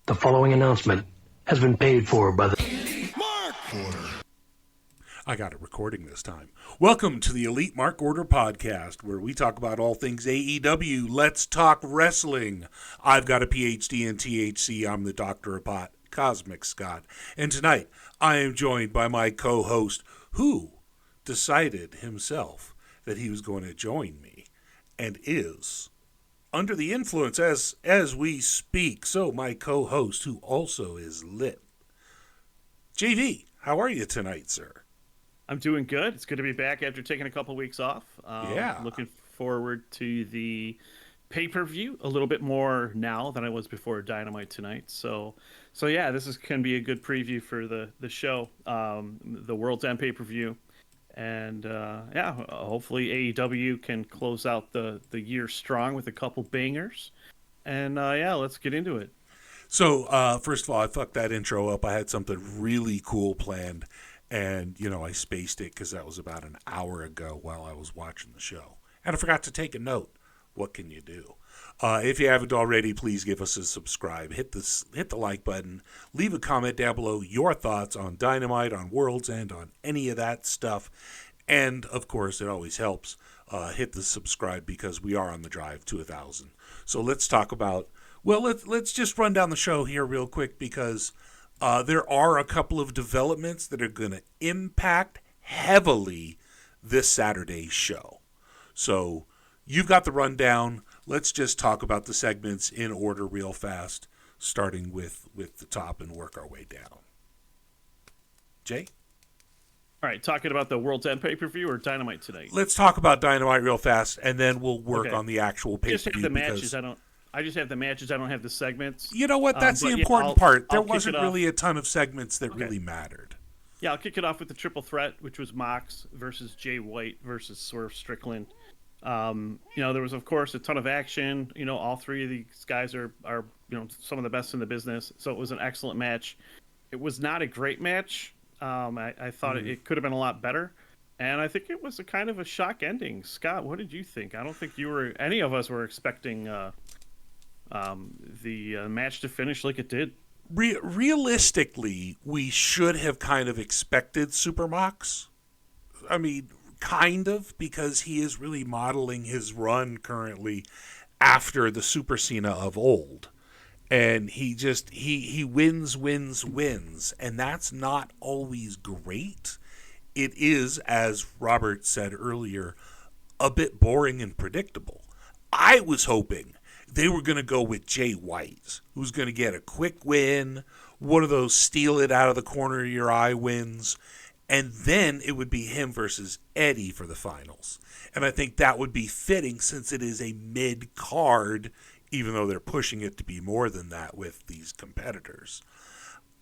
The following announcement has been paid for by the Mark Order. I got it recording this time. Welcome to the Elite Mark Order podcast, where we talk about all things AEW. Let's talk wrestling. I've got a PhD in THC. I'm the Doctor of Pot, CosmicScott. And tonight, I am joined by my co-host, who decided himself that he was going to join me, and is under the influence as we speak. So my co-host, who also is lit, JayV, how are you tonight, sir? I'm doing good. It's good to be back after taking a couple weeks off. Yeah. Looking forward to the pay-per-view a little bit more now than I was before Dynamite tonight. So yeah, this can be a good preview for the show, the World's End pay-per-view. And hopefully AEW can close out the year strong with a couple bangers. And let's get into it. So first of all, I fucked that intro up. I had something really cool planned, and I spaced it because that was about an hour ago while I was watching the show, and I forgot to take a note. What can you do? If you haven't already, please give us a subscribe. Hit the like button. Leave a comment down below your thoughts on Dynamite, on World's End, on any of that stuff. And, of course, it always helps. Hit the subscribe because we are on the drive to 1,000. So let's talk about... Well, let's just run down the show here real quick because there are a couple of developments that are going to impact heavily this Saturday's show. So... You've got the rundown. Let's just talk about the segments in order real fast, starting with the top and work our way down. Jay? All right, talking about the World's End pay-per-view or Dynamite tonight? Let's talk about Dynamite real fast, and then we'll work on the actual pay-per-view. Just have the matches. I just have the matches. I don't have the segments. You know what? That's the important part. There wasn't really a ton of segments that really mattered. Yeah, I'll kick it off with the triple threat, which was Mox versus Jay White versus Swerve Strickland. There was, of course, a ton of action. All three of these guys are some of the best in the business. So it was an excellent match. It was not a great match. I thought it could have been a lot better. And I think it was a kind of a shock ending. Scott, what did you think? I don't think any of us were expecting the match to finish like it did. Realistically, we should have kind of expected Super Mox. I mean... Kind of, because he is really modeling his run currently after the Super Cena of old. And he wins, and that's not always great. It is, as Robert said earlier, a bit boring and predictable. I was hoping they were going to go with Jay White, who's going to get a quick win, one of those steal it out of the corner of your eye wins, and then it would be him versus Eddie for the finals. And I think that would be fitting since it is a mid-card, even though they're pushing it to be more than that with these competitors.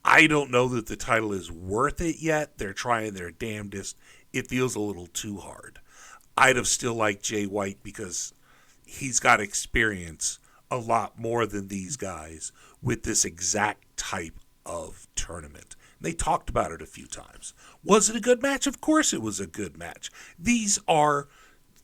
I don't know that the title is worth it yet. They're trying their damnedest. It feels a little too hard. I'd have still liked Jay White because he's got experience a lot more than these guys with this exact type of tournament. They talked about it a few times. Was it a good match? Of course it was a good match. These are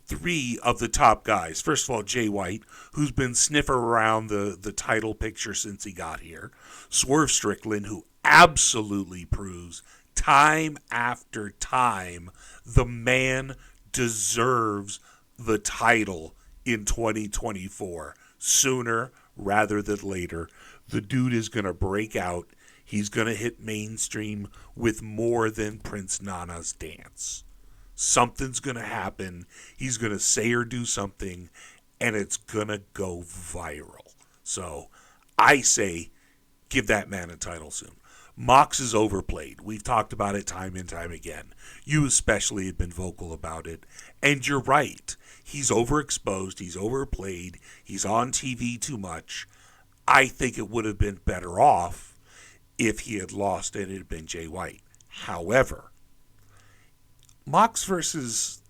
three of the top guys. First of all, Jay White, who's been sniffing around the title picture since he got here. Swerve Strickland, who absolutely proves time after time the man deserves the title in 2024. Sooner rather than later, the dude is going to break out. He's going to hit mainstream with more than Prince Nana's dance. Something's going to happen. He's going to say or do something, and it's going to go viral. So I say give that man a title soon. Mox is overplayed. We've talked about it time and time again. You especially have been vocal about it. And you're right. He's overexposed. He's overplayed. He's on TV too much. I think it would have been better off if he had lost and it had been Jay White. However, Mox versus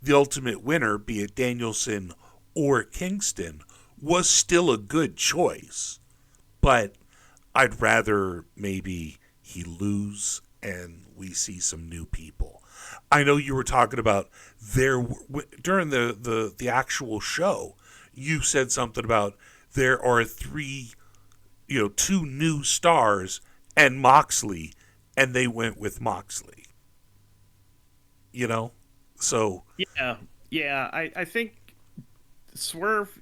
the ultimate winner, be it Danielson or Kingston, was still a good choice. But I'd rather maybe he lose and we see some new people. I know you were talking about during the actual show, you said something about there are three two new stars and Moxley, and they went with Moxley. So Yeah. I think Swerve,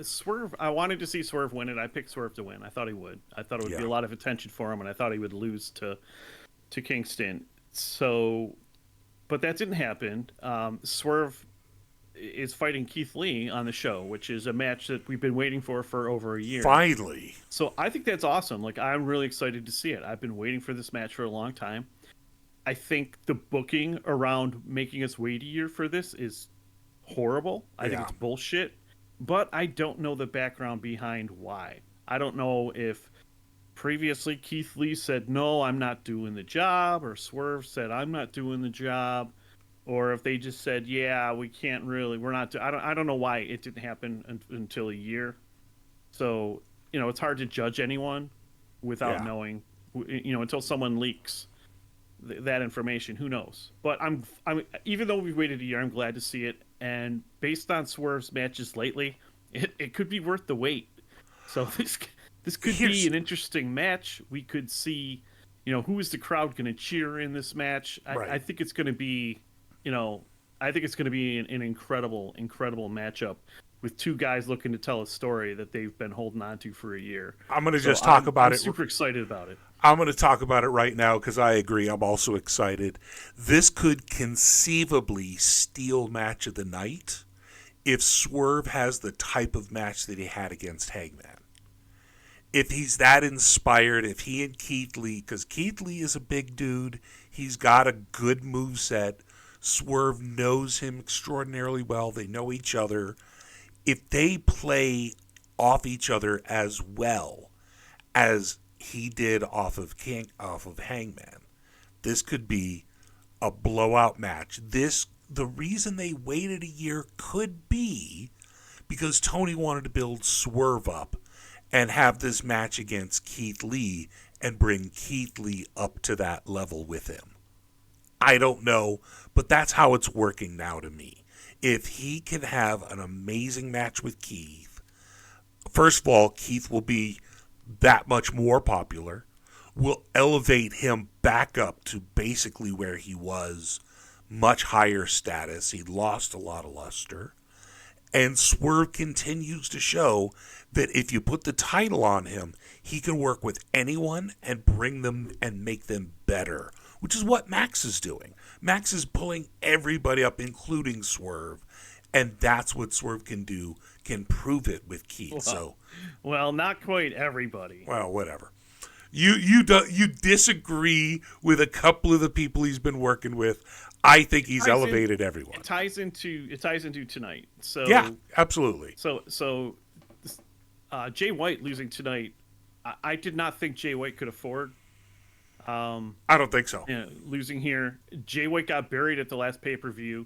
Swerve. I wanted to see Swerve win it. I picked Swerve to win. I thought he would. I thought it would be a lot of attention for him, and I thought he would lose to Kingston. So, but that didn't happen. Swerve is fighting Keith Lee on the show, which is a match that we've been waiting for over a year. Finally. So I think that's awesome. Like, I'm really excited to see it. I've been waiting for this match for a long time. I think the booking around making us wait a year for this is horrible. I think it's bullshit. But I don't know the background behind why. I don't know if previously Keith Lee said, no, I'm not doing the job, or Swerve said, I'm not doing the job, or if they just said, yeah, we can't really, we're not, I don't know why it didn't happen until a year. So, it's hard to judge anyone without knowing, until someone leaks that information. Who knows? But I'm even though we've waited a year, I'm glad to see it. And based on Swerve's matches lately, it could be worth the wait. So this could be an interesting match. We could see, who is the crowd going to cheer in this match? I think it's going to be, I think it's going to be an incredible matchup with two guys looking to tell a story that they've been holding on to for a year. I'm going to just talk about it. I'm super excited about it. I'm going to talk about it right now because I agree. I'm also excited. This could conceivably steal match of the night if Swerve has the type of match that he had against Hangman. If he's that inspired, if he and Keith Lee, because Keith Lee is a big dude, he's got a good moveset. Swerve knows him extraordinarily well. They know each other. If they play off each other as well as he did off of Hangman, this could be a blowout match. The reason they waited a year could be because Tony wanted to build Swerve up and have this match against Keith Lee and bring Keith Lee up to that level with him. I don't know, but that's how it's working now to me. If he can have an amazing match with Keith, first of all, Keith will be that much more popular, will elevate him back up to basically where he was, much higher status. He lost a lot of luster. And Swerve continues to show that if you put the title on him, he can work with anyone and bring them and make them better, which is what Max is doing. Max is pulling everybody up, including Swerve, and that's what Swerve can do, can prove it with Keith. Well, not quite everybody. Well, whatever. You disagree with a couple of the people he's been working with. I think he's elevated everyone. It ties into tonight. So yeah, absolutely. So Jay White losing tonight, I did not think Jay White could afford. I don't think so. Losing here, Jay White got buried at the last pay-per-view,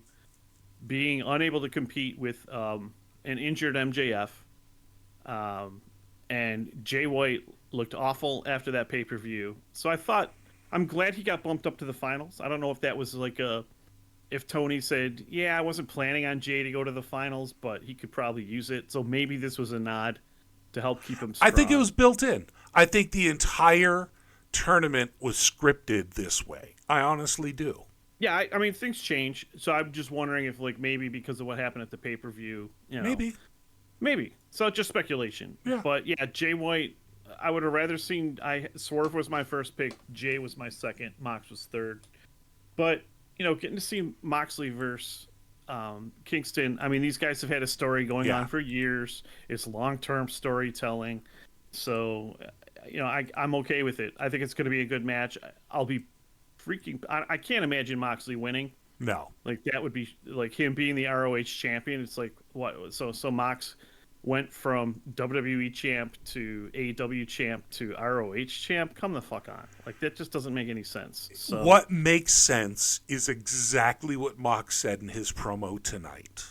being unable to compete with an injured MJF, and Jay White looked awful after that pay-per-view. So I'm glad he got bumped up to the finals. I don't know if that was if Tony said, yeah, I wasn't planning on Jay to go to the finals, but he could probably use it. So maybe this was a nod to help keep him strong. I think it was built in. I think the entire tournament was scripted this way. I honestly do. Yeah, I mean, things change. So I'm just wondering if, maybe because of what happened at the pay-per-view, Maybe. So just speculation. Yeah. But, yeah, Jay White, I would have rather seen... Swerve was my first pick. Jay was my second. Mox was third. But, getting to see Moxley versus Kingston, I mean, these guys have had a story going on for years. It's long-term storytelling. So, I'm okay with it. I think it's going to be a good match. I'll be freaking... I can't imagine Moxley winning. No. That would be... him being the ROH champion. It's what? So Mox went from WWE champ to AEW champ to ROH champ. Come the fuck on. That just doesn't make any sense. So what makes sense is exactly what Mox said in his promo tonight.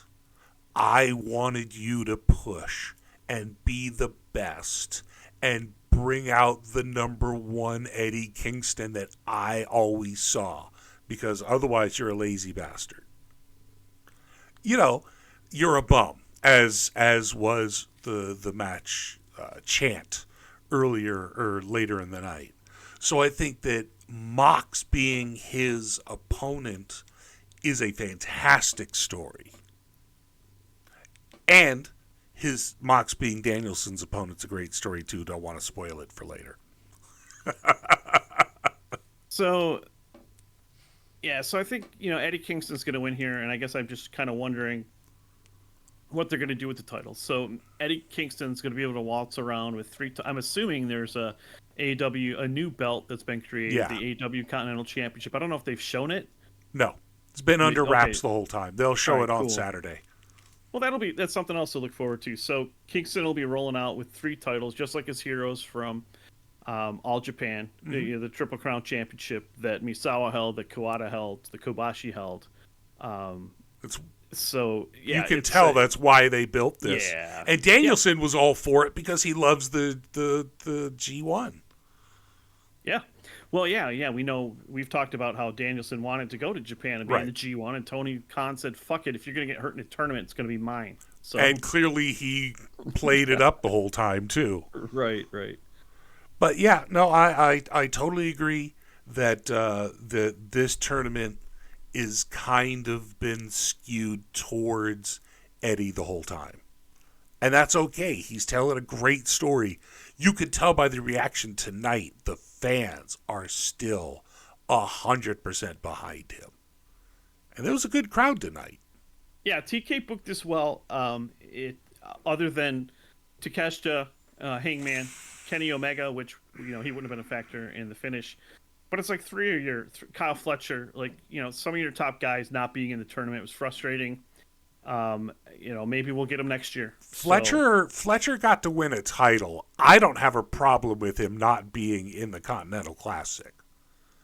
I wanted you to push and be the best and bring out the number one Eddie Kingston that I always saw, because otherwise you're a lazy bastard. You're a bum, as was the match chant earlier or later in the night. So I think that Mox being his opponent is a fantastic story. And his Mox being Danielson's opponent's a great story too. Don't want to spoil it for later. So, yeah, so I think, Eddie Kingston's going to win here, and I guess I'm just kind of wondering what they're going to do with the title. So Eddie Kingston's going to be able to waltz around with I'm assuming there's a new belt that's been created, Yeah. the AW Continental Championship. I don't know if they've shown it. No, it's been under wraps Okay. the whole time. They'll show All it right, on cool. Saturday. Well, that's something else to look forward to. So Kingston will be rolling out with 3 titles, just like his heroes from All Japan, the Triple Crown Championship that Misawa held, that Kawada held, the Kobashi held. It's So yeah, you can tell that's why they built this. Yeah. And Danielson was all for it because he loves the G1. Yeah. Well, yeah. We've talked about how Danielson wanted to go to Japan and be in the G1, and Tony Khan said, "Fuck it, if you're gonna get hurt in a tournament, it's gonna be mine." So And clearly he played it up the whole time too. Right. But yeah, no, I totally agree that this tournament is kind of been skewed towards Eddie the whole time. And that's okay. He's telling a great story. You could tell by the reaction tonight, the fans are still 100% behind him. And there was a good crowd tonight. Yeah, TK booked this well. Other than Takeshita, Hangman, Kenny Omega, which he wouldn't have been a factor in the finish. But it's like 3 of your Kyle Fletcher, some of your top guys not being in the tournament was frustrating. Maybe we'll get him next year. Fletcher got to win a title. I don't have a problem with him not being in the Continental Classic.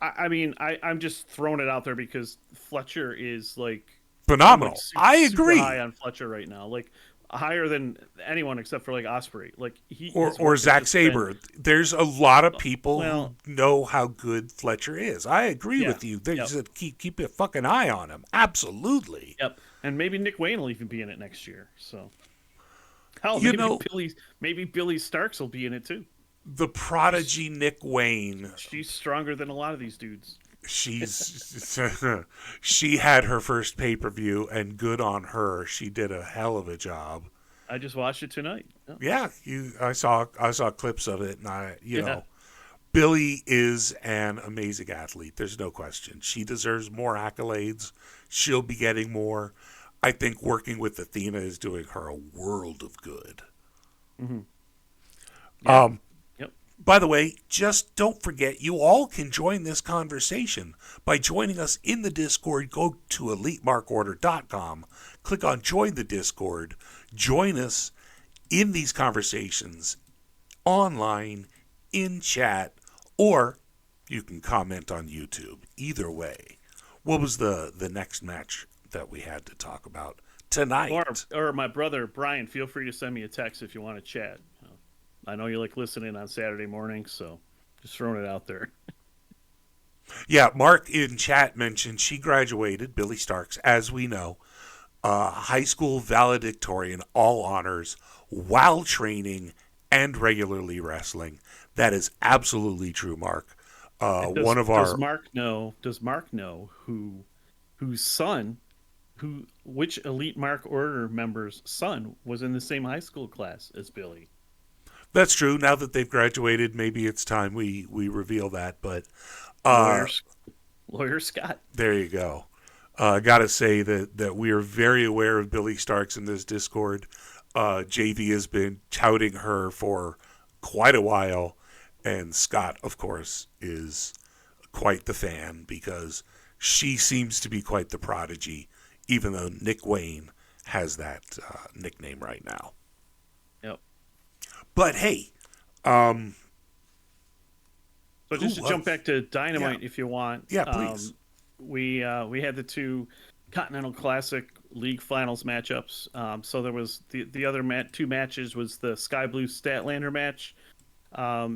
I'm just throwing it out there because Fletcher is phenomenal. I agree. Super high on Fletcher right now, higher than anyone except for Ospreay. Or Zack Sabre. There's a lot of people who know how good Fletcher is. I agree with you. They just keep a fucking eye on him. Absolutely. Yep. And maybe Nick Wayne will even be in it next year. So hell, maybe Billy Starks will be in it too. The prodigy Nick Wayne. She's stronger than a lot of these dudes. She had her first pay-per-view, and good on her. She did a hell of a job. I just watched it tonight. Yeah, I saw clips of it, and you know, Billy is an amazing athlete. There's no question. She deserves more accolades. She'll be getting more. I think working with Athena is doing her a world of good. Mm-hmm. Yeah. By the way, just don't forget, you all can join this conversation by joining us in the Discord. Go to EliteMarkOrder.com, click on Join the Discord, join us in these conversations online, in chat, or you can comment on YouTube. Either way. What was the next match that we had to talk about tonight? Or my brother, Brian, feel free to send me a text if you want to chat. I know you like listening on Saturday mornings, so just throwing it out there. Yeah, Mark in chat mentioned she graduated, Billy Starks, as we know, high school valedictorian, all honors, while training and regularly wrestling. That is absolutely true, Mark. Does Mark know which Elite Mark Order member's son was in the same high school class as Billy? That's true. Now that they've graduated, maybe it's time we reveal that. But Lawyer Scott. There you go. Got to say that we are very aware of Billy Starks in this Discord. JV has been touting her for quite a while, and Scott, of course, is quite the fan because she seems to be quite the prodigy, even though Nick Wayne has that nickname right now. Yep. But hey, so just to jump back to Dynamite, if you want, please. We had the 2 Continental Classic League Finals matchups. So there was the other 2 matches was the Sky Blue Statlander match.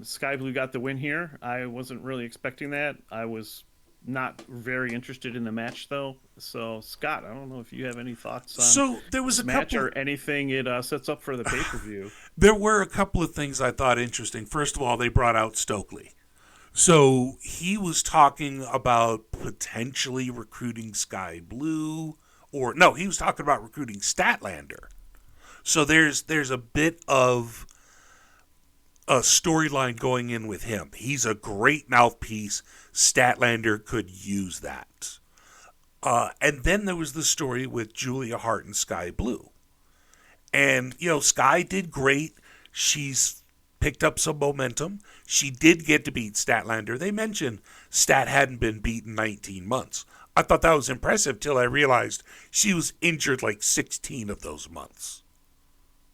Sky Blue got the win here. I wasn't really expecting that. I was not very interested in the match though. So Scott, I don't know if you have any thoughts on So there was this a match couple. or anything it sets up for the pay-per-view. There were a couple of things I thought interesting. First of all, they brought out Stokely. So he was talking about potentially recruiting Sky Blue, or no, he was talking about recruiting Statlander. So there's a bit of a storyline going in with him. He's a great mouthpiece. Statlander could use that. And then there was the story with Julia Hart and Sky Blue. And, Sky did great. She's picked up some momentum. She did get to beat Statlander. They mentioned Stat hadn't been beaten 19 months. I thought that was impressive till I realized she was injured like 16 of those months.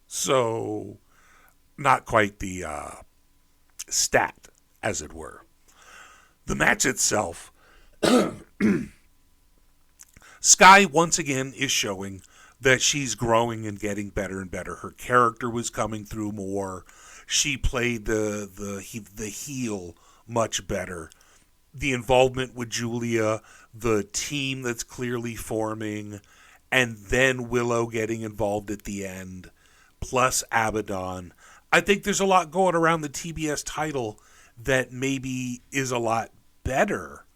So, not quite the stat, as it were. The match itself, Sky once again is showing that she's growing and getting better and better. Her character was coming through more. She played the heel much better. The involvement with Julia, the team that's clearly forming, and then Willow getting involved at the end, plus Abaddon. I think there's a lot going around the TBS title that maybe is a lot better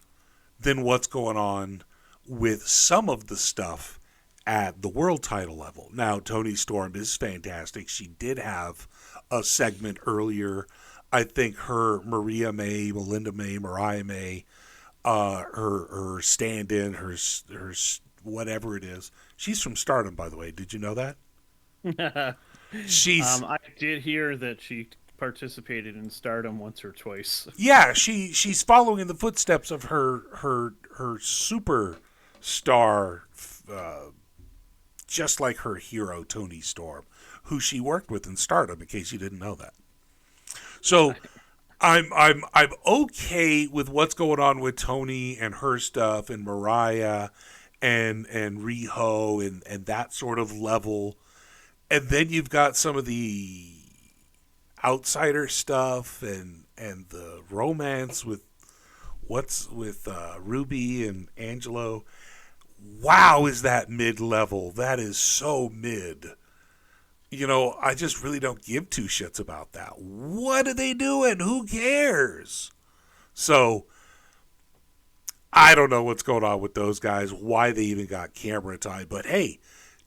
than what's going on with some of the stuff at the world title level. Now, Toni Storm is fantastic. She did have a segment earlier. I think her Maria May, Melinda May, Mariah May, her stand-in, her whatever it is. She's from Stardom, by the way. Did you know that? She's I did hear that she participated in Stardom once or twice. yeah. She's following in the footsteps of her superstar, just like her hero Toni Storm, who she worked with in Stardom. In case you didn't know that. So I'm okay with what's going on with Toni and her stuff and Mariah and Riho and that sort of level. And then you've got some of the outsider stuff and the romance with Ruby and Angelo. Wow, is that mid-level? That is so mid. I just really don't give two shits about that. What are they doing? Who cares? So, I don't know what's going on with those guys, why they even got camera time. But hey,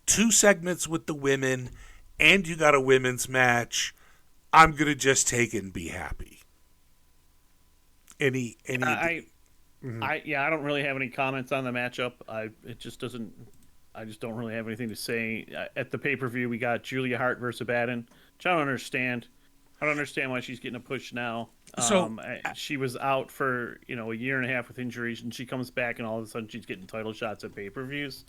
2 segments with the women, and you got a women's match. I'm going to just take it and be happy. I don't really have any comments on the matchup. I just don't really have anything to say. At the pay-per-view, we got Julia Hart versus Abaddon, which I don't understand. I don't understand why she's getting a push now. She was out for a year and a half with injuries, and she comes back, and all of a sudden she's getting title shots at pay-per-views.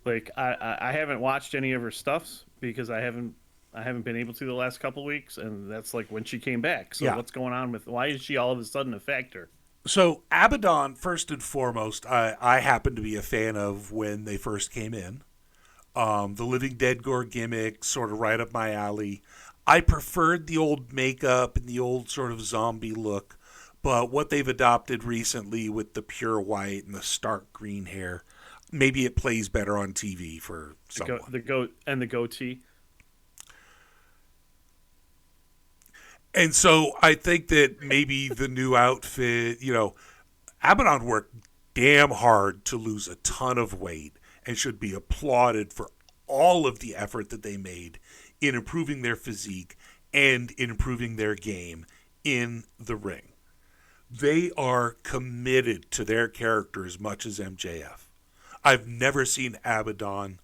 Like I haven't watched any of her stuffs because I haven't been able to the last couple weeks, and that's like when she came back. So What's going on why is she all of a sudden a factor? So Abaddon, first and foremost, I happen to be a fan of when they first came in. The Living Dead Gore gimmick, sort of right up my alley. I preferred the old makeup and the old sort of zombie look, but what they've adopted recently with the pure white and the stark green hair, maybe it plays better on TV for someone. The goatee. And so I think that maybe the new outfit, Abaddon worked damn hard to lose a ton of weight and should be applauded for all of the effort that they made in improving their physique and in improving their game in the ring. They are committed to their character as much as MJF. I've never seen Abaddon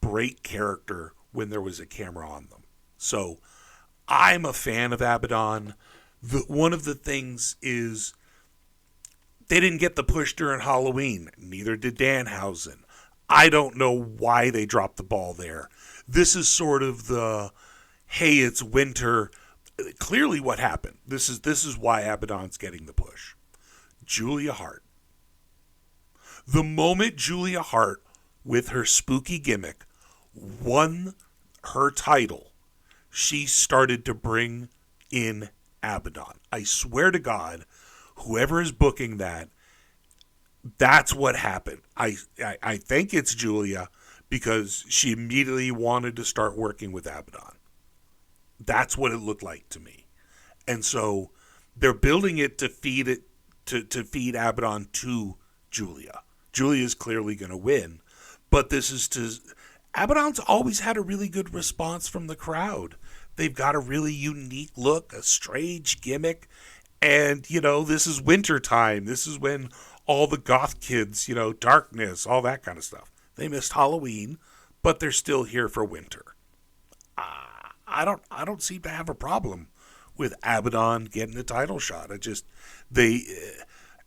break character when there was a camera on them. So I'm a fan of Abaddon. One of the things is they didn't get the push during Halloween. Neither did Danhausen. I don't know why they dropped the ball there. This is sort of the, hey, it's winter. Clearly what happened. This is why Abaddon's getting the push. Julia Hart. The moment Julia Hart, with her spooky gimmick, won her title, she started to bring in Abaddon. I swear to God, whoever is booking that, That's what happened. I think it's Julia because she immediately wanted to start working with Abaddon. That's what it looked like to me. And so they're building it to feed Abaddon to Julia. Julia's clearly going to win, but this is to Abaddon's always had a really good response from the crowd. They've got a really unique look, a strange gimmick, and this is winter time. This is when all the goth kids, darkness, all that kind of stuff. They missed Halloween, but they're still here for winter. I don't seem to have a problem with Abaddon getting the title shot.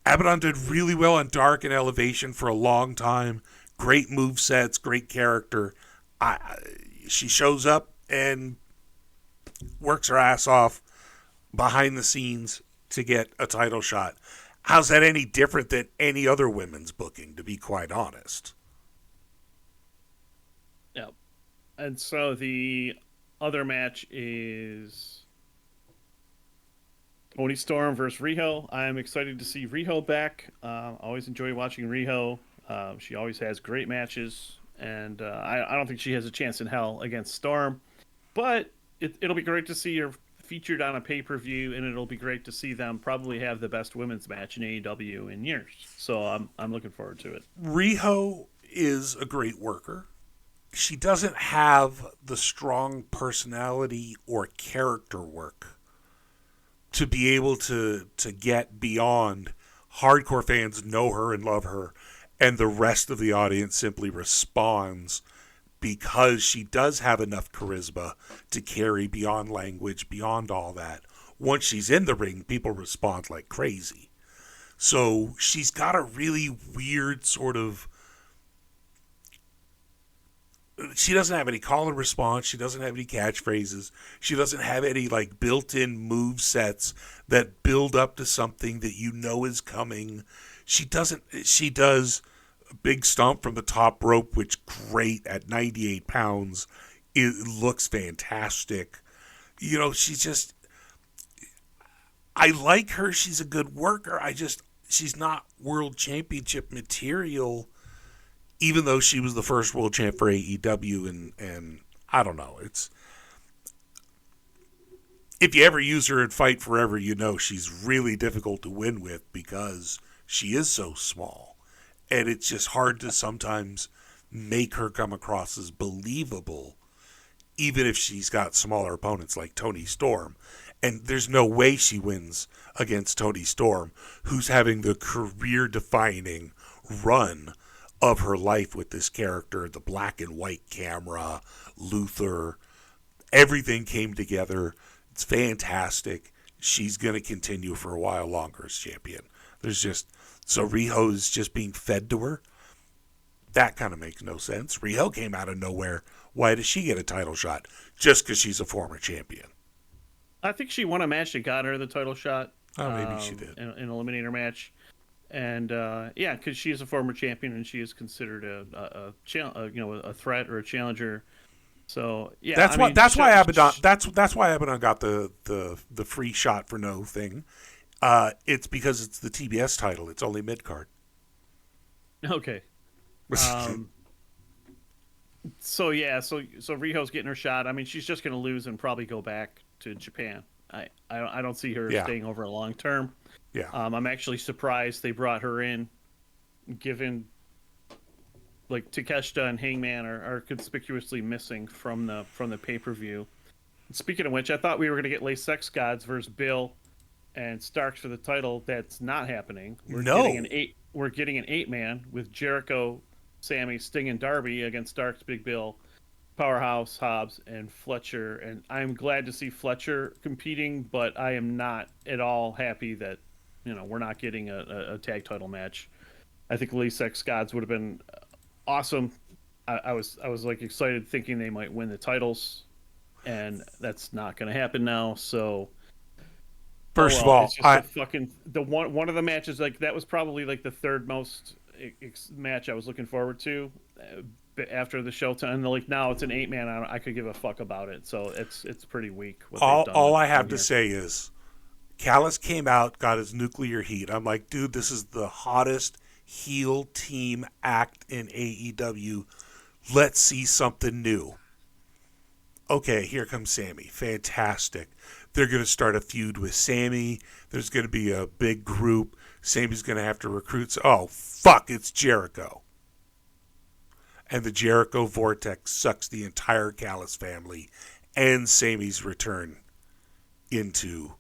Abaddon did really well on Dark and Elevation for a long time. Great movesets, great character. She shows up and works her ass off behind the scenes to get a title shot. How's that any different than any other women's booking, to be quite honest? Yep. And so the other match is Toni Storm versus Riho. I am excited to see Riho back. Always enjoy watching Riho. She always has great matches, and I don't think she has a chance in hell against Storm. But it'll be great to see her featured on a pay-per-view, and it'll be great to see them probably have the best women's match in AEW in years. So I'm looking forward to it. Riho is a great worker. She doesn't have the strong personality or character work to be able to get beyond hardcore fans know her and love her, and the rest of the audience simply responds because she does have enough charisma to carry beyond language, beyond all that. Once she's in the ring, people respond like crazy. So she's got a really weird sort of... She doesn't have any call and response. She doesn't have any catchphrases. She doesn't have any built-in move sets that build up to something that is coming. She does a big stomp from the top rope, which great at 98 pounds. It looks fantastic. She's just... I like her. She's a good worker. She's not world championship material, even though she was the first world champ for AEW, and I don't know. If you ever use her in Fight Forever, she's really difficult to win with because she is so small. And it's just hard to sometimes make her come across as believable, even if she's got smaller opponents like Toni Storm. And there's no way she wins against Toni Storm, who's having the career-defining run of her life with this character. The black and white camera, Luther, everything came together. It's fantastic. She's going to continue for a while longer as champion. So Riho's just being fed to her. That kind of makes no sense. Riho came out of nowhere. Why does she get a title shot? Just because she's a former champion. I think she won a match that got her the title shot. Oh, maybe she did. An eliminator match. And because she is a former champion and she is considered a threat or a challenger. So yeah, that's why Abaddon got the free shot for no thing. It's because it's the TBS title. It's only mid card. Okay. So Riho's getting her shot. I mean, she's just going to lose and probably go back to Japan. I don't see her staying over long term. Yeah. I'm actually surprised they brought her in, given Takeshita and Hangman are conspicuously missing from the pay-per-view. Speaking of which, I thought we were going to get Les Sex Gods versus Bill and Starks for the title. That's not happening. We're getting an 8-man with Jericho, Sammy, Sting, and Darby against Starks, Big Bill, Powerhouse, Hobbs, and Fletcher. And I'm glad to see Fletcher competing, but I am not at all happy that we're not getting a tag title match. I think Les Sex Gods would have been awesome. I was excited thinking they might win the titles, and that's not going to happen now. So first of all, one of the matches that was probably the third most match I was looking forward to after the show time. And now it's an 8-man. I could give a fuck about it. So it's pretty weak. All I have to say is Callis came out, got his nuclear heat. I'm like, dude, this is the hottest heel team act in AEW. Let's see something new. Okay, here comes Sammy. Fantastic. They're going to start a feud with Sammy. There's going to be a big group. Sammy's going to have to recruit. Oh, fuck, it's Jericho. And the Jericho Vortex sucks the entire Callis family and Sammy's return into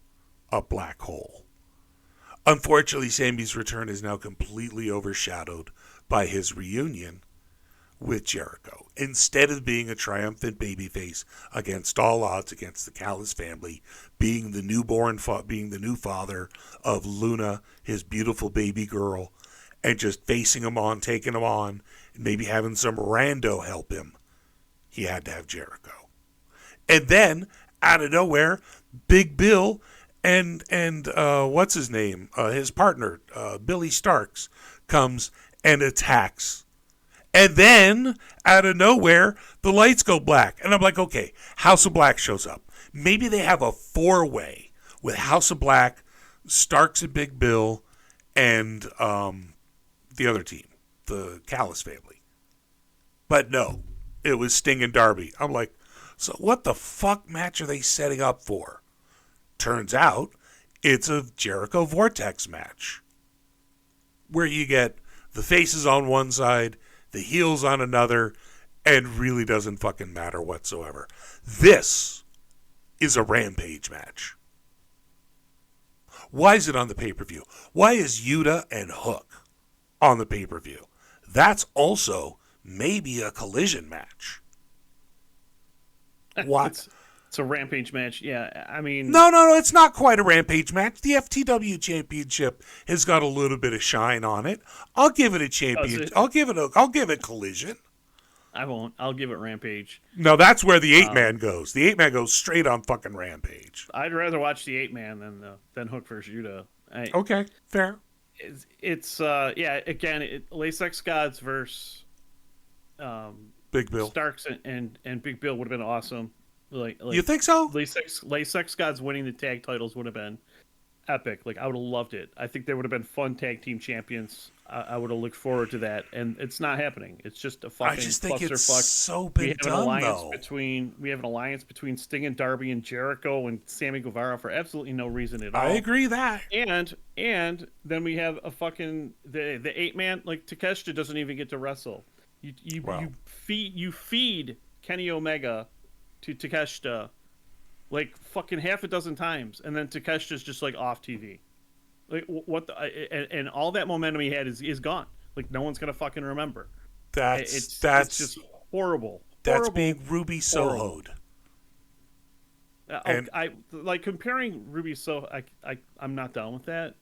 a black hole. Unfortunately, Sammy's return is now completely overshadowed by his reunion with Jericho. Instead of being a triumphant babyface against all odds against the Callis family, being the new father of Luna, his beautiful baby girl, and just facing him on, taking him on, and maybe having some rando help him, he had to have Jericho. And then, out of nowhere, Big Bill and what's his name? His partner, Billy Starks, comes and attacks. And then, out of nowhere, the lights go black. And I'm like, okay, House of Black shows up. Maybe they have a 4-way with House of Black, Starks and Big Bill, and the other team, the Callis family. But no, it was Sting and Darby. I'm like, so what the fuck match are they setting up for? Turns out, it's a Jericho Vortex match. Where you get the faces on one side, the heels on another, and really doesn't fucking matter whatsoever. This is a Rampage match. Why is it on the pay-per-view? Why is Yuta and Hook on the pay-per-view? That's also maybe a Collision match. What? It's a Rampage match. Yeah, I mean... No, it's not quite a Rampage match. The FTW Championship has got a little bit of shine on it. I'll give it a champion. I'll give it Collision. I won't. I'll give it Rampage. No, that's where the 8-man goes. The 8-man goes straight on fucking Rampage. I'd rather watch the 8-man than Hook versus Yuta. Okay, fair. It's again, Latex Gods versus Big Bill. Starks and Big Bill would have been awesome. Like you think so? Latex Gods winning the tag titles would have been epic. Like, I would have loved it. I think they would have been fun tag team champions. I would have looked forward to that, and it's not happening. It's just a fucking. I just think it's fuck. so been done, though. We have an alliance between Sting and Darby and Jericho and Sammy Guevara for absolutely no reason at all. I agree that. And then we have a fucking the 8-man. Like, Takeshita doesn't even get to wrestle. You feed Kenny Omega to Takeshita like fucking half a dozen times, and then Takeshita's just like off TV. Like, what the, and all that momentum he had is gone. Like, no one's gonna fucking remember. It's just horrible. That's being Ruby Soho'd. I like comparing Ruby Soho. I'm not down with that.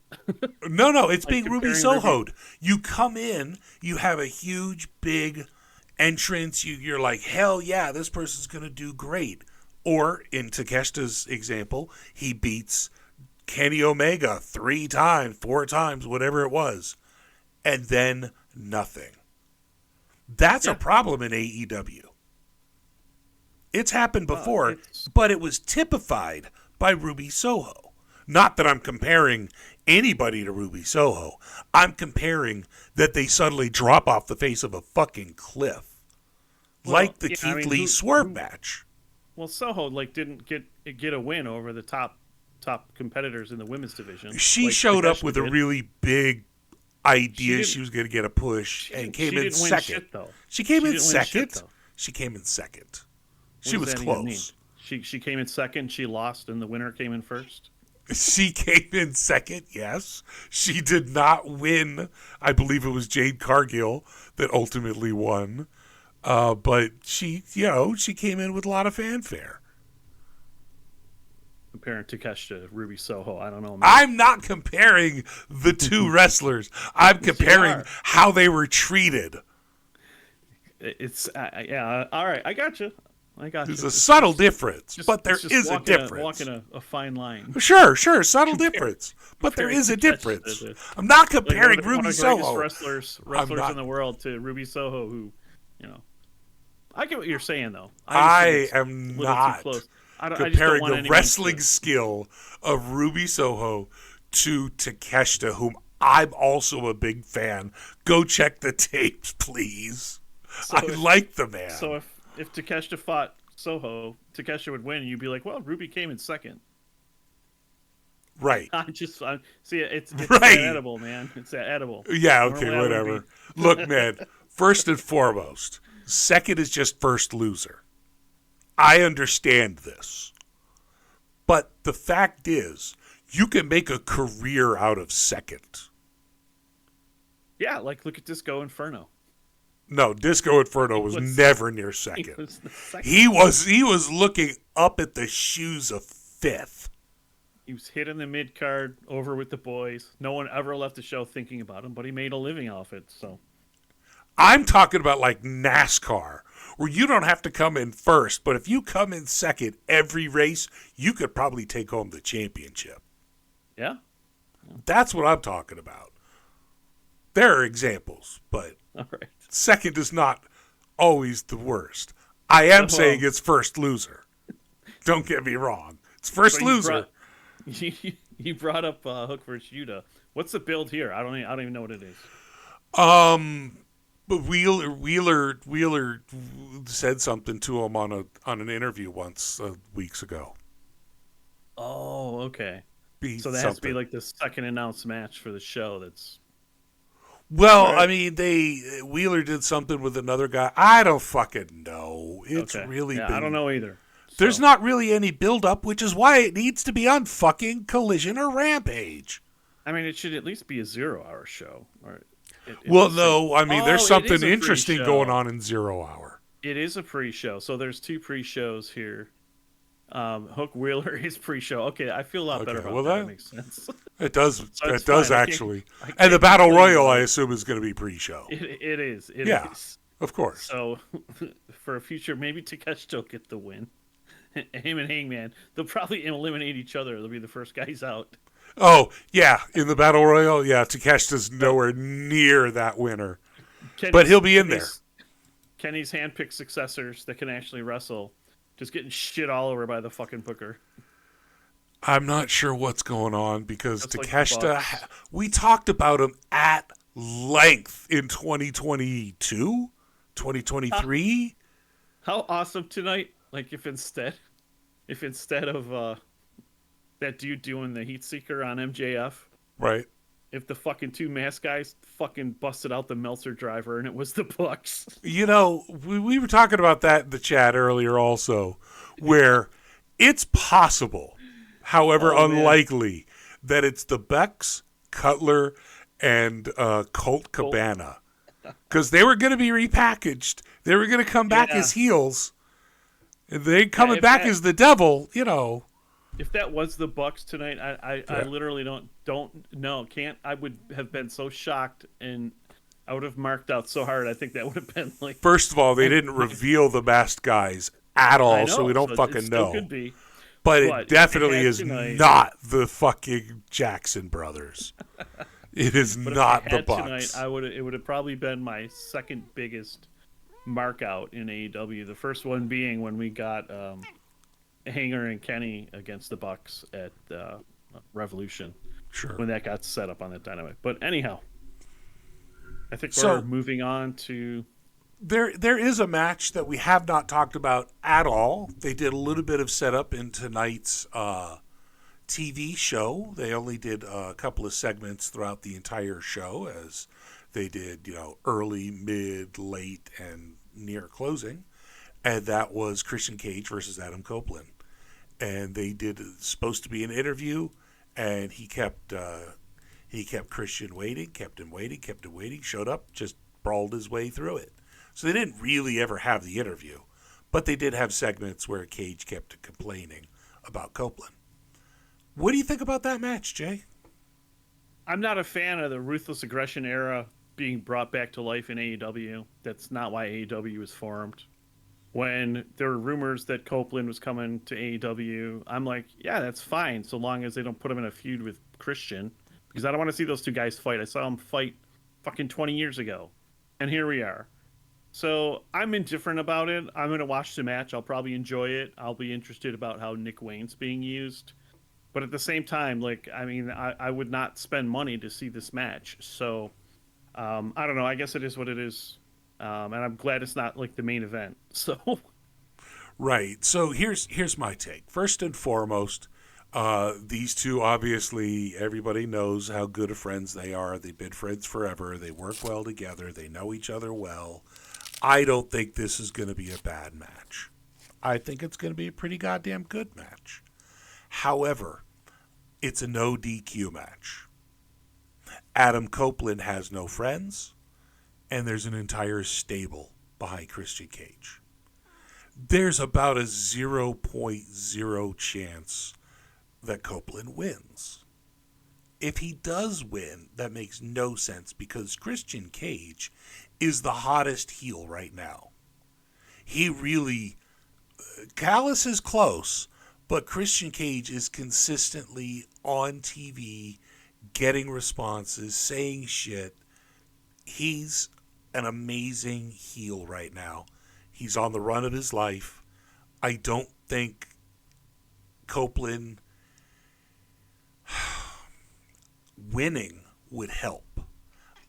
No, it's being Ruby Soho'd. You come in, you have a huge big entrance. You're like, hell yeah, this person's gonna do great. Or in Takeshita's example, he beats Kenny Omega 3 times, 4 times, whatever it was, and then nothing. That's a problem in AEW. It's happened before, but it was typified by Ruby Soho. Not that I'm comparing anybody to Ruby Soho. I'm comparing that they suddenly drop off the face of a fucking cliff. Like the Keith Lee Swerve match. Well, Soho didn't get a win over the top competitors in the women's division. She showed up with a really big idea she was going to get a push and came in second. She came in second. She came in second. She was close. She came in second. She lost, and the winner came in first. She came in second. Yes, she did not win. I believe it was Jade Cargill that ultimately won. But she came in with a lot of fanfare. Comparing Takeshita to Ruby Soho, I don't know. Man. I'm not comparing the two wrestlers. I'm comparing how they were treated. It's all right. I got you. There's a subtle difference, but there is a difference. Walking a fine line. Sure, subtle difference, but there is a difference. I'm not comparing Ruby Soho. Wrestlers in the world to Ruby Soho, who, I get what you're saying though. I am not comparing the wrestling skill of Ruby Soho to Takeshita, whom I'm also a big fan. Go check the tapes, please. So I like the man. So if Takeshita fought Soho, Takeshita would win, and you'd be like, well, Ruby came in second. Right. See, it's Right. that edible, man. It's that edible. Yeah, okay, Normally whatever. Look, man, first and foremost, second is just first loser. I understand this. But the fact is, you can make a career out of second. Yeah, like look at Disco Inferno. No, Disco Inferno was never near He second. was the second. He was looking up at the shoes of fifth. He was hit in the mid card, over with the boys. No one ever left the show thinking about him, but he made a living off it. So I'm talking about like NASCAR, where you don't have to come in first, but if you come in second every race, you could probably take home the championship. yeah, That's what I'm talking about. There are examples, but all right. second is not always the worst. I am saying it's first loser. Don't get me wrong. It's first loser. You brought up Hook versus Yuta. What's the build here? I don't even know what it is. But Wheeler said something to him on an interview once weeks ago. Oh, okay. So that Something. has to be like the second announced match for the show. That's Well, right. I mean, Wheeler did something with another guy. I don't fucking know. It's okay. really Yeah, been, I don't know either. There's So, not really any build-up, which is why it needs to be on fucking Collision or Rampage. I mean, it should at least be a 0-hour show. Or Well, no, I mean, there's it is something a interesting pre-show. going on in 0 Hour. It is a pre-show, so there's 2 pre-shows here. Hook Wheeler is pre-show. Okay, I feel a lot better Okay, about well, that. that- That makes sense. It does. So It it's does fine. I can't- actually. I can't And the Battle complain Royal, about I it. assume, is going to be pre-show. It is. It Yeah. is. Of course. So, for a future, maybe Takeshita will get the win. Him and Hangman, they'll probably eliminate each other. They'll be the first guys out. Oh, yeah, in the Battle Royal, yeah, Takeshita's nowhere near that winner. But he'll be in there. Kenny's handpicked successors that can actually wrestle, just getting shit all over by the fucking Booker. I'm not sure what's going on because That's like the Takeshita, Bucks. we talked about him at length in 2022, 2023. How awesome tonight! Like if instead of that dude doing the Heat Seeker on MJF, Right. if the fucking 2 mask guys fucking busted out the Meltzer driver and it was the Bucks. You know, we were talking about that in the chat earlier also, where it's possible, however Oh, man. unlikely, that it's the Bucks, Cutler, and Colt Cabana. Because they were going to be repackaged. They were going to come back Yeah. as heels. And they coming if back that- as the devil, you know. If that was the Bucks tonight, I literally don't know. I would have been so shocked, and I would have marked out so hard. I think that would have been like. First of all, they didn't reveal the masked guys at all, I know, so we don't it fucking still know. Could be. But But it if definitely it had is tonight- not the fucking Jackson brothers. It is But not if the it had Bucks. tonight, it would have probably been my second biggest mark out in AEW. The first one being when we got Hanger and Kenny against the Bucks at Revolution, Sure. when that got set up on that Dynamite. But anyhow, I think So- we're moving on to. There is a match that we have not talked about at all. They did a little bit of setup in tonight's TV show. They only did a couple of segments throughout the entire show, as they did, early, mid, late, and near closing. And that was Christian Cage versus Adam Copeland. And they did supposed to be an interview, and he kept Christian waiting, kept him waiting, showed up, just brawled his way through it. So they didn't really ever have the interview, but they did have segments where Cage kept complaining about Copeland. What do you think about that match, Jay? I'm not a fan of the ruthless aggression era being brought back to life in AEW. That's not why AEW was formed. When there were rumors that Copeland was coming to AEW, I'm like, yeah, that's fine, so long as they don't put him in a feud with Christian, because I don't want to see those 2 guys fight. I saw them fight fucking 20 years ago, and here we are. So I'm indifferent about it. I'm going to watch the match. I'll probably enjoy it. I'll be interested about how Nick Wayne's being used. But at the same time, like, I mean, I would not spend money to see this match. So I don't know. I guess it is what it is. And I'm glad it's not like the main event. So Right. So here's my take. First and foremost, these two, obviously everybody knows how good of friends they are. They've been friends forever. They work well together. They know each other well. I don't think this is going to be a bad match. I think it's going to be a pretty goddamn good match. However, it's a no DQ match. Adam Copeland has no friends, and there's an entire stable behind Christian Cage. There's about a 0.0 chance that Copeland wins. If he does win, that makes no sense because Christian Cage is the hottest heel right now. He really... Callis is close, but Christian Cage is consistently on TV, getting responses, saying shit. He's an amazing heel right now. He's on the run of his life. I don't think Copeland winning would help.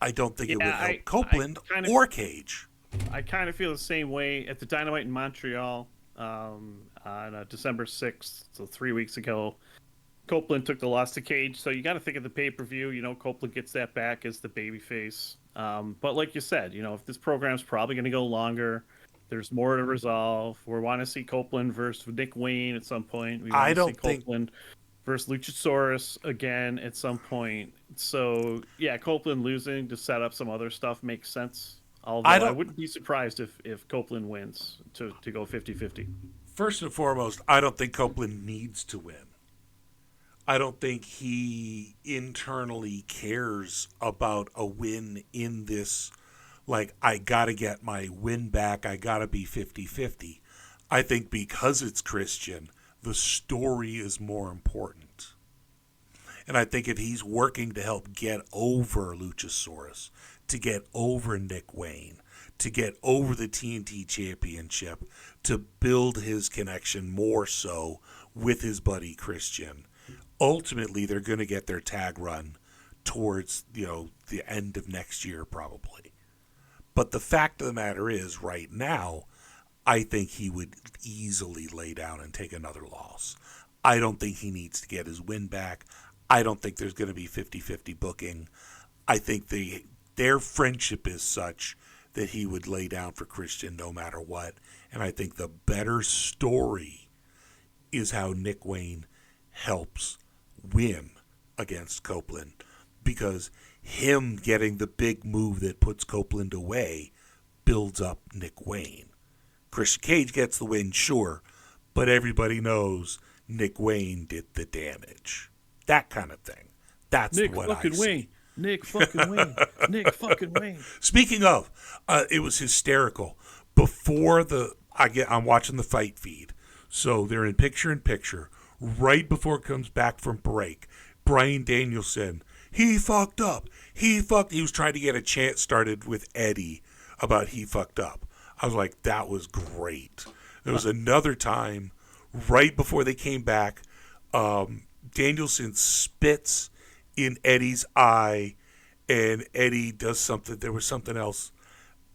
I don't think it would help Copeland or Cage. I kind of feel the same way at the Dynamite in Montreal on December 6th, so 3 weeks ago. Copeland took the loss to Cage, so you got to think of the pay-per-view. You know, Copeland gets that back as the babyface. But like you said, you know, if this program's probably going to go longer, there's more to resolve. We want to see Copeland versus Nick Wayne at some point. We want to see Copeland versus Luchasaurus again at some point. So, yeah, Copeland losing to set up some other stuff makes sense. Although I wouldn't be surprised if Copeland wins to go 50-50. First and foremost, I don't think Copeland needs to win. I don't think he internally cares about a win in this. Like, I got to get my win back. I got to be 50-50. I think because it's Christian, the story is more important. And I think if he's working to help get over Luchasaurus, to get over Nick Wayne, to get over the TNT Championship, to build his connection more so with his buddy Christian, ultimately they're going to get their tag run towards, you know, the end of next year probably. But the fact of the matter is, right now, I think he would easily lay down and take another loss. I don't think he needs to get his win back. I don't think there's going to be 50-50 booking. I think their friendship is such that he would lay down for Christian no matter what. And I think the better story is how Nick Wayne helps win against Copeland, because him getting the big move that puts Copeland away builds up Nick Wayne. Christian Cage gets the win, sure, but everybody knows Nick Wayne did the damage. That kind of thing. That's Nick what I fucking see. Wayne. Nick fucking Wayne. Nick fucking Wayne. Speaking of, it was hysterical. Before I'm watching the fight feed, so they're in picture. Right before it comes back from break, Bryan Danielson, he fucked up. He was trying to get a chant started with Eddie about he fucked up. I was like, that was great. There was another time right before they came back, Danielson spits in Eddie's eye, and Eddie does something. There was something else,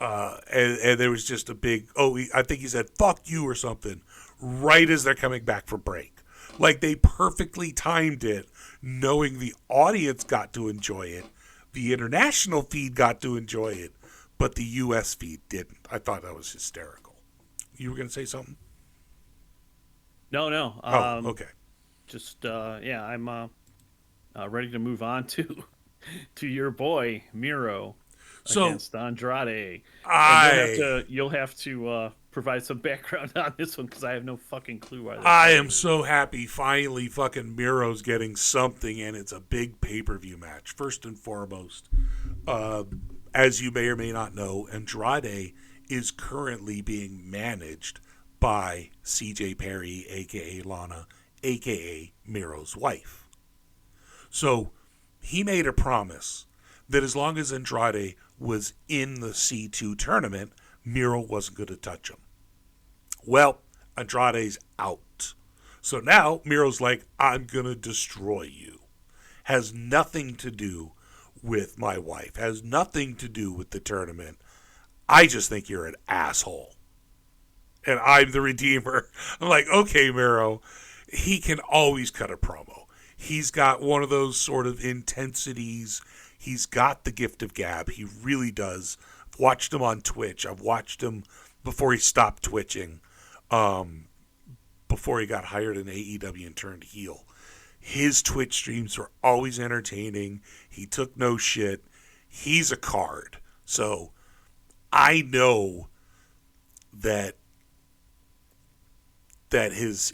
and there was just a big, I think he said, fuck you or something, right as they're coming back from break. Like, they perfectly timed it, knowing the audience got to enjoy it, the international feed got to enjoy it, but the U.S. feed didn't. I thought that was hysterical. You were going to say something? No. Okay. Just I'm ready to move on to your boy Miro against Andrade. You'll have to provide some background on this one because I have no fucking clue why. I am so happy finally fucking Miro's getting something, and it's a big pay-per-view match. First and foremost, as you may or may not know, Andrade is currently being managed by CJ Perry, a.k.a. Lana, a.k.a. Miro's wife. So he made a promise that as long as Andrade was in the C2 tournament, Miro wasn't going to touch him. Well, Andrade's out. So now Miro's like, I'm going to destroy you. Has nothing to do with my wife. Has nothing to do with the tournament. I just think you're an asshole. And I'm the Redeemer. I'm like, okay, Miro. He can always cut a promo. He's got one of those sort of intensities. He's got the gift of gab. He really does. I've watched him on Twitch. I've watched him before he stopped twitching. Before he got hired in AEW and turned heel. His Twitch streams were always entertaining. He took no shit. He's a card. So I know that his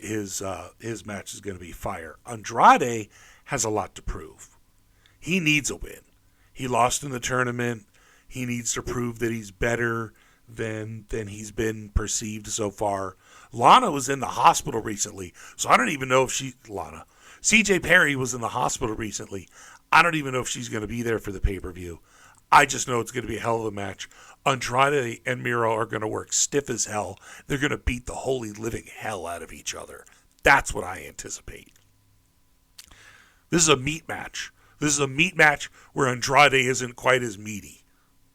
match is going to be fire. Andrade has a lot to prove. He needs a win. He lost in the tournament. He needs to prove that he's better than he's been perceived so far. Lana was in the hospital recently, so I don't even know if CJ Perry was in the hospital recently. I don't even know if she's going to be there for the pay-per-view. I just know it's going to be a hell of a match. Andrade and Miro are going to work stiff as hell. They're going to beat the holy living hell out of each other. That's what I anticipate. This is a meat match. This is a meat match where Andrade isn't quite as meaty,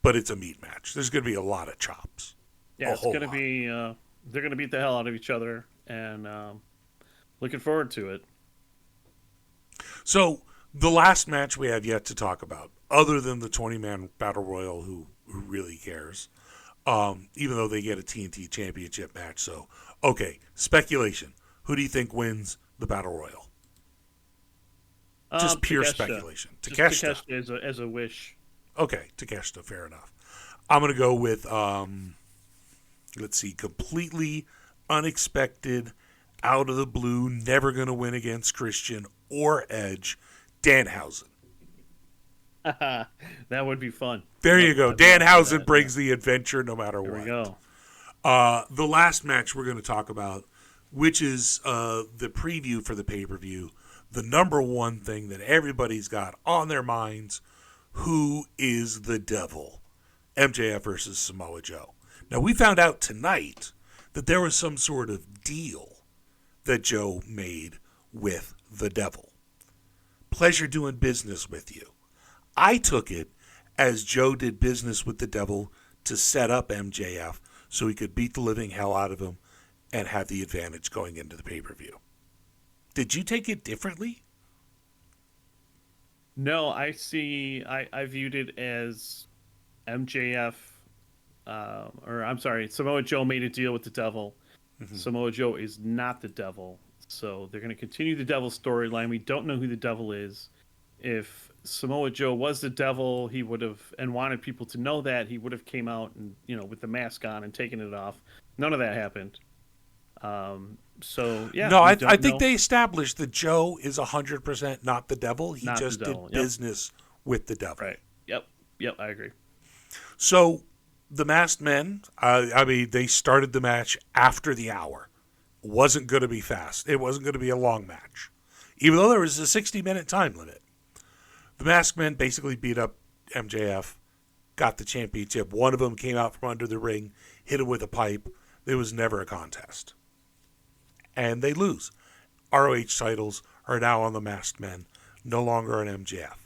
but it's a meat match. There's going to be a lot of chops. Yeah, it's going to be... they're going to beat the hell out of each other, and looking forward to it. So, the last match we have yet to talk about, other than the 20-man Battle Royal, who really cares, even though they get a TNT Championship match. So, okay, speculation. Who do you think wins the Battle Royal? Just pure speculation. Takeshita as a wish. Okay, Takeshita, fair enough. I'm going to go with, let's see, completely unexpected, out of the blue, never going to win against Christian or Edge, Danhausen. That would be fun. There you go. Danhausen brings the adventure no matter what. There we go. The last match we're going to talk about, which is the preview for the pay-per-view, the number one thing that everybody's got on their minds, who is the devil? MJF versus Samoa Joe. Now, we found out tonight that there was some sort of deal that Joe made with the devil. Pleasure doing business with you. I took it as Joe did business with the devil to set up MJF so he could beat the living hell out of him and have the advantage going into the pay-per-view. Did you take it differently? No, I viewed it as MJF, Samoa Joe made a deal with the devil. Mm-hmm. Samoa Joe is not the devil. So they're going to continue the devil storyline. We don't know who the devil is. If Samoa Joe was the devil, he would have, and wanted people to know that, he would have came out and, with the mask on and taken it off. None of that happened. So, yeah. No, I think they established that Joe is 100% not the devil. He not just did business with the devil. Right. Yep, I agree. So, the Masked Men, they started the match after the hour. It wasn't going to be fast. It wasn't going to be a long match. Even though there was a 60-minute time limit. The Masked Men basically beat up MJF, got the championship. One of them came out from under the ring, hit him with a pipe. There was never a contest. And they lose. ROH titles are now on the Masked Men, no longer on MJF.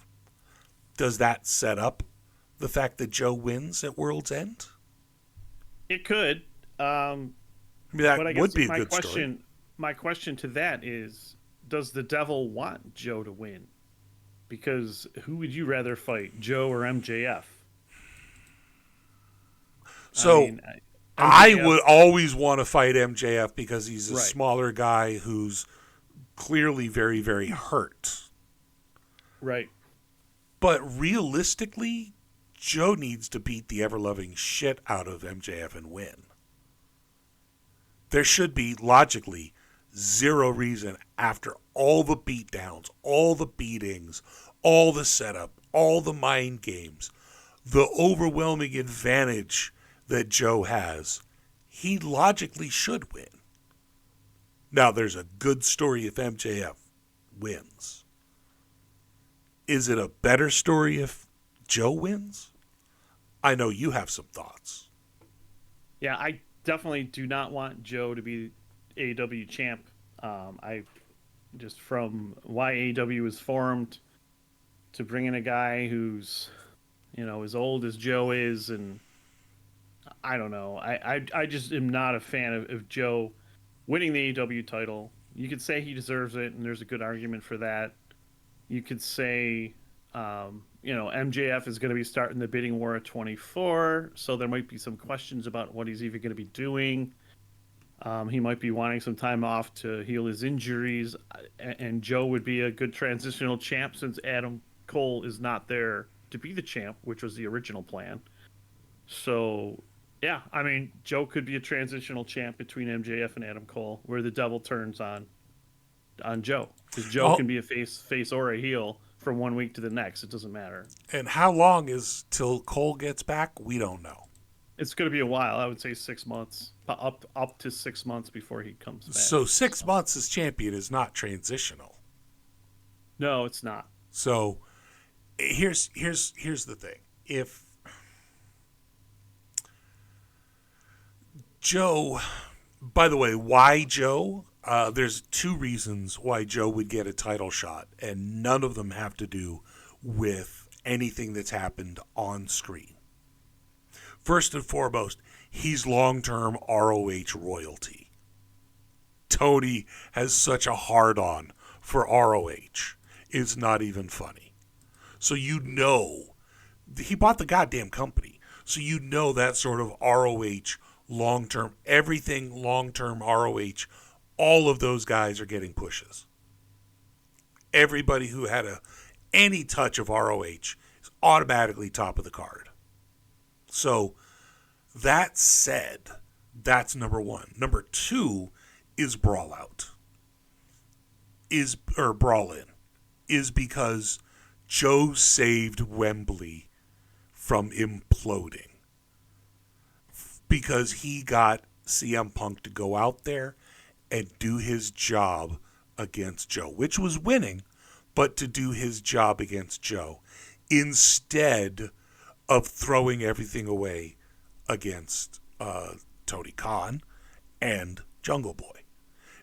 Does that set up the fact that Joe wins at World's End? It could. That would be a good story. My question to that is, does the devil want Joe to win? Because who would you rather fight, Joe or MJF? So, I would always want to fight MJF because he's a smaller guy who's clearly very, very hurt. Right. But realistically, Joe needs to beat the ever-loving shit out of MJF and win. There should be, logically, zero reason after all the beatdowns, all the beatings, all the setup, all the mind games, the overwhelming advantage that Joe has, he logically should win. Now, there's a good story if MJF wins. Is it a better story if Joe wins? I know you have some thoughts. Yeah, I definitely do not want Joe to be AEW champ. I just from why AEW was formed to bring in a guy who's, as old as Joe is, and I don't know. I just am not a fan of Joe winning the AEW title. You could say he deserves it, and there's a good argument for that. You could say, MJF is going to be starting the bidding war at 24, so there might be some questions about what he's even going to be doing. He might be wanting some time off to heal his injuries, and Joe would be a good transitional champ since Adam Cole is not there to be the champ, which was the original plan. So, yeah, I mean, Joe could be a transitional champ between MJF and Adam Cole, where the devil turns on Joe, because Joe can be a face or a heel from one week to the next. It doesn't matter. And how long is till Cole gets back? We don't know. It's going to be a while. I would say 6 months, up to 6 months before he comes back. So 6 months as champion is not transitional. No, it's not. So here's the thing. If Joe, by the way, why Joe? There's 2 reasons why Joe would get a title shot, and none of them have to do with anything that's happened on screen. First and foremost, he's long-term ROH royalty. Tony has such a hard-on for ROH. It's not even funny. So he bought the goddamn company. So that sort of ROH long-term, everything long-term ROH, all of those guys are getting pushes. Everybody who had any touch of ROH is automatically top of the card. So, that said, that's number 1. Number 2 is Brawl Out. Brawl In. Is because Joe saved Wembley from imploding. Because he got CM Punk to go out there and do his job against Joe, which was winning, but to do his job against Joe instead of throwing everything away against Tony Khan and Jungle Boy.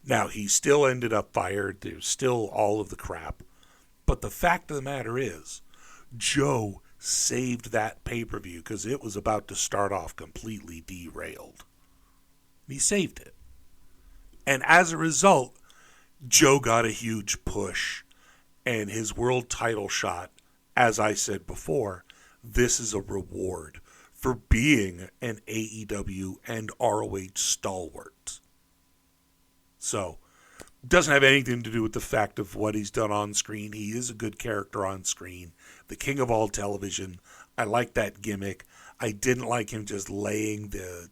Now, he still ended up fired. There's still all of the crap. But the fact of the matter is, Joe saved that pay-per-view because it was about to start off completely derailed. He saved it. And as a result, Joe got a huge push. And his world title shot, as I said before, this is a reward for being an AEW and ROH stalwart. So, doesn't have anything to do with the fact of what he's done on screen. He is a good character on screen. The king of all television. I like that gimmick. I didn't like him just laying the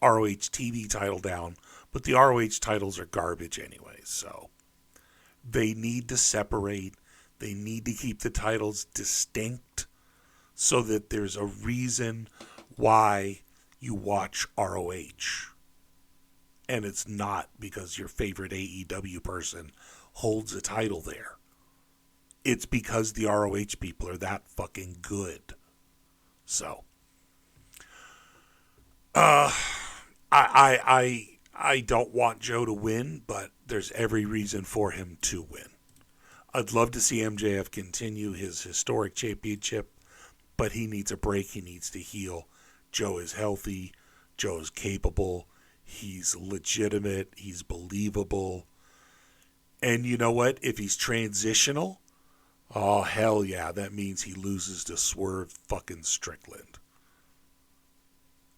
ROH TV title down. But the ROH titles are garbage anyway. So, they need to separate. They need to keep the titles distinct so that there's a reason why you watch ROH. And it's not because your favorite AEW person holds a title there. It's because the ROH people are that fucking good. So, I don't want Joe to win, but there's every reason for him to win. I'd love to see MJF continue his historic championship, but he needs a break. He needs to heal. Joe is healthy. Joe is capable. He's legitimate. He's believable. And you know what? If he's transitional, oh, hell yeah, that means he loses to Swerve fucking Strickland.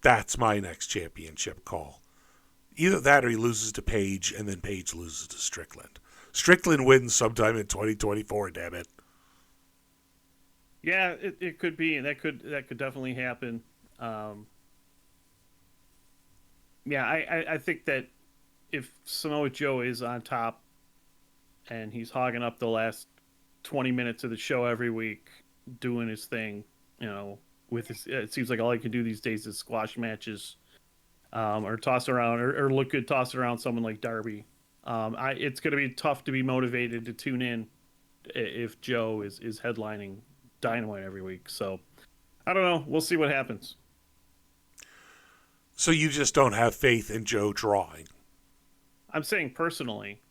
That's my next championship call. Either that or he loses to Paige, and then Paige loses to Strickland. Strickland wins sometime in 2024, damn it. Yeah, it could be, and that could definitely happen. I think that if Samoa Joe is on top and he's hogging up the last 20 minutes of the show every week, doing his thing, with his, it seems like all he can do these days is squash matches, or toss around, or look good tossing around someone like Darby. It's going to be tough to be motivated to tune in if Joe is headlining Dynamite every week. So, I don't know. We'll see what happens. So you just don't have faith in Joe drawing? I'm saying personally.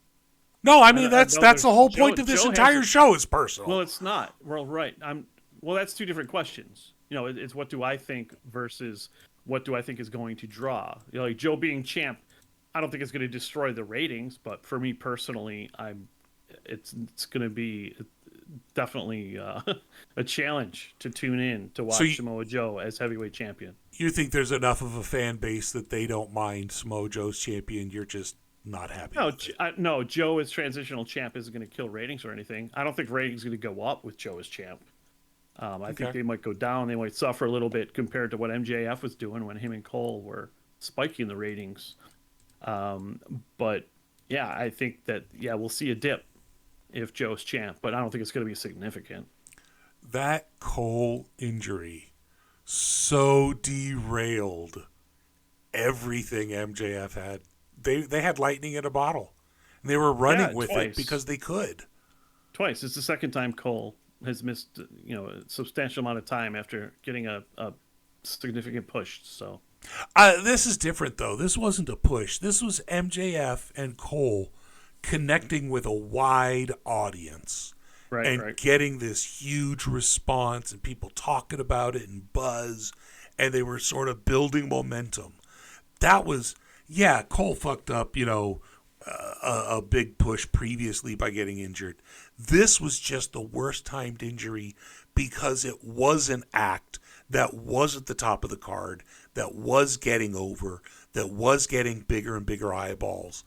No, I mean that's know the whole Joe- point of this Joe entire has- show is personal. Well, it's not. Well, right. Well, that's two different questions. It's what do I think versus what do I think is going to draw. Like Joe being champ, I don't think it's going to destroy the ratings, but for me personally, it's going to be definitely a challenge to tune in to watch Samoa Joe as heavyweight champion. You think there's enough of a fan base that they don't mind Samoa Joe's champion? You're just not happy. No, Joe as transitional champ isn't going to kill ratings or anything. I don't think ratings are going to go up with Joe as champ. I think they might go down. They might suffer a little bit compared to what MJF was doing when him and Cole were spiking the ratings. But yeah, I think that we'll see a dip if Joe's champ, but I don't think it's going to be significant. That Cole injury so derailed everything MJF had. They had lightning in a bottle, and they were running with it because they could. Twice. It's the second time Cole has missed a substantial amount of time after getting a significant push. So this is different though. This wasn't a push. This was MJF and Cole connecting with a wide audience and getting this huge response and people talking about it and buzz, and they were sort of building momentum. That was, Cole fucked up, a big push previously by getting injured. This was just the worst timed injury because it was an act that was at the top of the card, that was getting over, that was getting bigger and bigger eyeballs.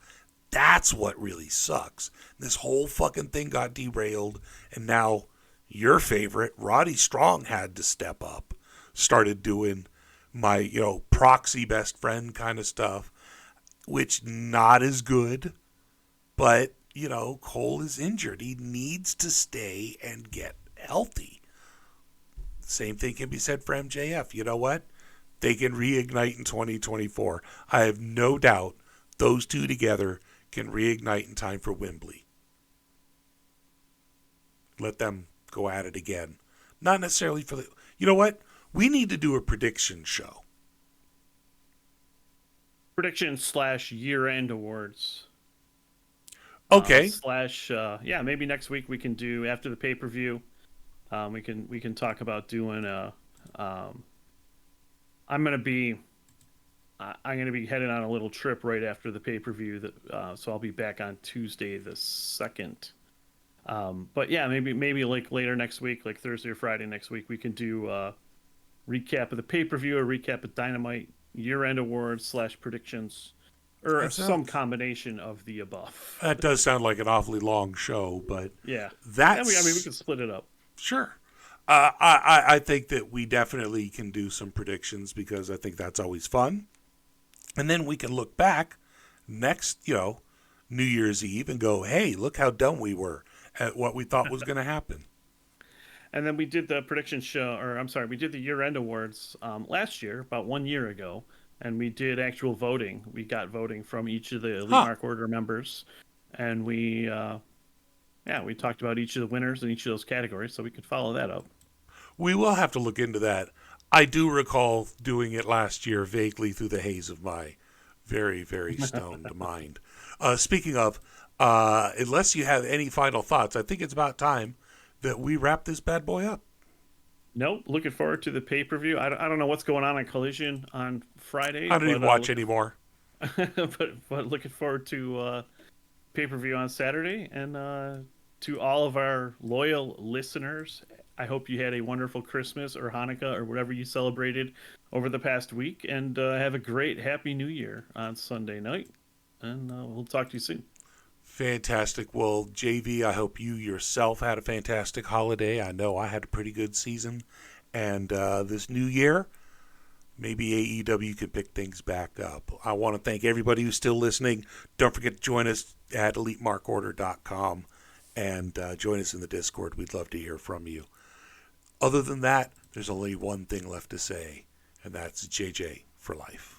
That's what really sucks. This whole fucking thing got derailed, and now your favorite, Roddy Strong, had to step up, started doing my, proxy best friend kind of stuff, which not as good, but, Cole is injured. He needs to stay and get healthy. Same thing can be said for MJF. You know what? They can reignite in 2024. I have no doubt those two together can reignite in time for Wembley. Let them go at it again. Not necessarily for the... You know what? We need to do a prediction show. Prediction / year-end awards. Okay. Maybe next week we can do after the pay-per-view. We can talk about doing a. I'm gonna be heading on a little trip right after the pay-per-view. So I'll be back on Tuesday the 2nd. But yeah, maybe like later next week, like Thursday or Friday next week, we can do a recap of the pay-per-view, a recap of Dynamite, year-end awards / predictions. Or some combination of the above. That does sound like an awfully long show, but yeah, that's... we can split it up. Sure. I think that we definitely can do some predictions because I think that's always fun. And then we can look back next, New Year's Eve and go, hey, look how dumb we were at what we thought was going to happen. And then we did the prediction show, we did the year-end awards last year, about 1 year ago. And we did actual voting. We got voting from each of the Elite Mark Order members. And we talked about each of the winners in each of those categories, so we could follow that up. We will have to look into that. I do recall doing it last year vaguely through the haze of my very, very stoned mind. Speaking of, unless you have any final thoughts, I think it's about time that we wrap this bad boy up. Nope. Looking forward to the pay-per-view. I don't know what's going on Collision on Friday. I don't even watch anymore. but looking forward to pay-per-view on Saturday. And to all of our loyal listeners, I hope you had a wonderful Christmas or Hanukkah or whatever you celebrated over the past week. And have a great Happy New Year on Sunday night. And we'll talk to you soon. Fantastic. Well, JV, I hope you yourself had a fantastic holiday. I know I had a pretty good season. And this new year, maybe AEW could pick things back up. I want to thank everybody who's still listening. Don't forget to join us at EliteMarkOrder.com and join us in the Discord. We'd love to hear from you. Other than that, there's only one thing left to say, and that's JJ for life.